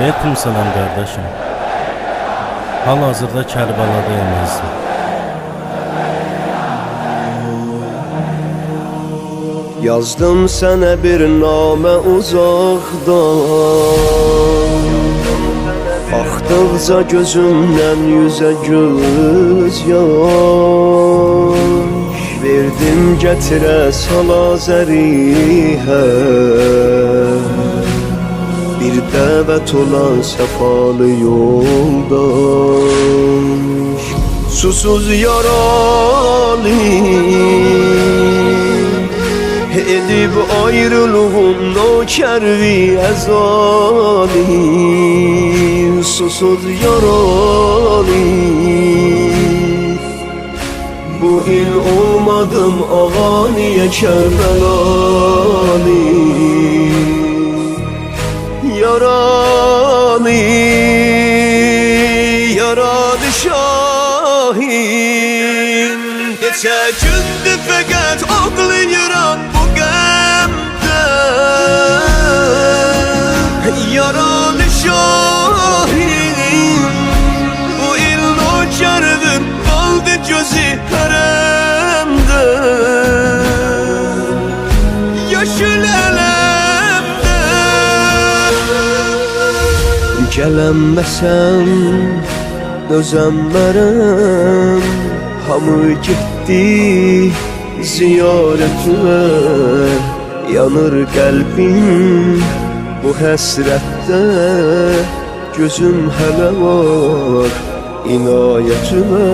Aleykümselam kardeşim. Hal-hazırda Kərbəladayam əzizim. Yazdım sənə bir namə uzaqdan, baxdıqca gözümdən yüzə göz yaş, verdim gətirə sala zərihə, bir dəvət olan səfalı yoldaş. Susuz yaralı edib ayrılığın nökərvi əzali, susuz yaralı. Bu il olmadım ağaniyə Kərbəlalı, yaralı, yaralı şahin. Neçə gündür fəqət ağlayıram bu qəmdə, yaralı şahin. Bu il nökərdim, qaldı gözü hərəmdə, yaşıl ələmdə. Gələnməsən özəmmərəm, hamı getdi ziyarətə, yanır qəlbim bu həsrətdə, gözüm hələ var inayətimə.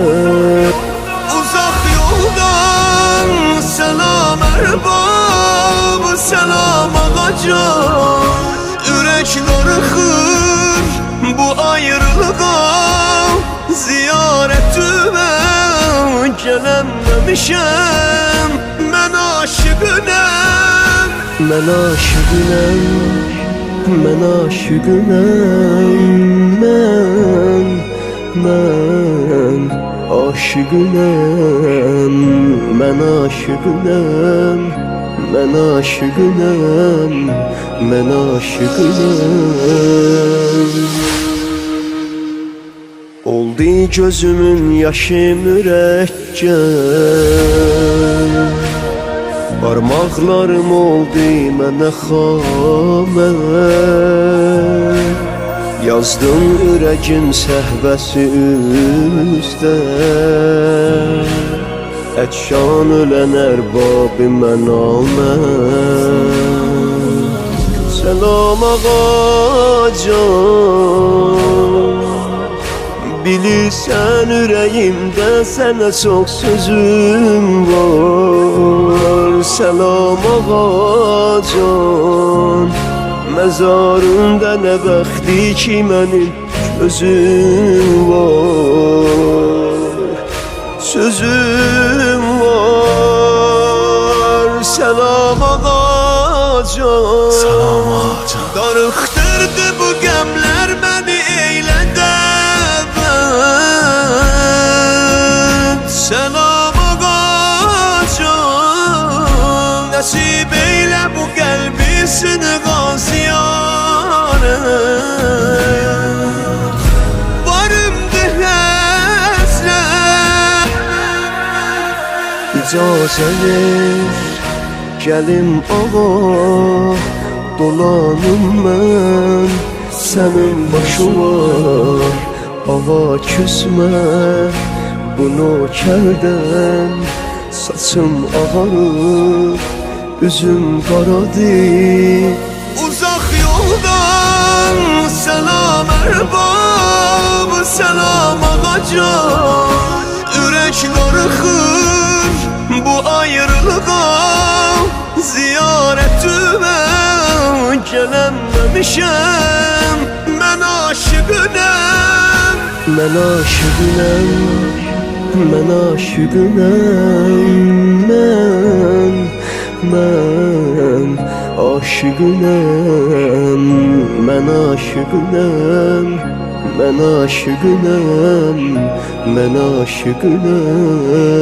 Uzaq yoldan səlam ərbab, səlam ağacan, ürək darıxır bu ayrılığa, ziyarətimə gələnməmişəm. Mən aşıqınəm, mən aşıqınəm, mən aşıqınəm, mən aşıqınəm, mən aşıqınəm, mən aşıqınəm, mən aşıqınəm. Oldu gözümün yaşı mürəkkəb, barmaqlarım oldu mənə xamə, yazdım ürəgin səhvəsi üstə, ətşan ölən ərbabi mənamə. Səlam ağacan, bilirsən ürəyimdə sənə çox sözüm var. Səlam ağacan, məzarında nə bəxti ki mənim gözüm var, sözüm var. Səlam ağacan, Salam ağacan. darıxdırdı bu qəmlər məni eylədə. Səlam ağacan, nəsib eylə bu qəlbi sınğaziyarə. Varımdır həsrət, icazə ver gəlim ağa, dolanım mən sənin başıma. Ağa küsmə bu nökərdən, saçım ağarır, üzüm qaradır. Uzaq yoldan səlam ərbab, səlam ağacan, ürək darıxır bu ayrılığa, ziyarətimə gələnməmişəm. Mən aşıqınəm, mən aşıqınəm, mən aşıqınəm, mən aşıqınəm, mən aşıqınəm, mən aşıqınəm, mən aşıqınəm.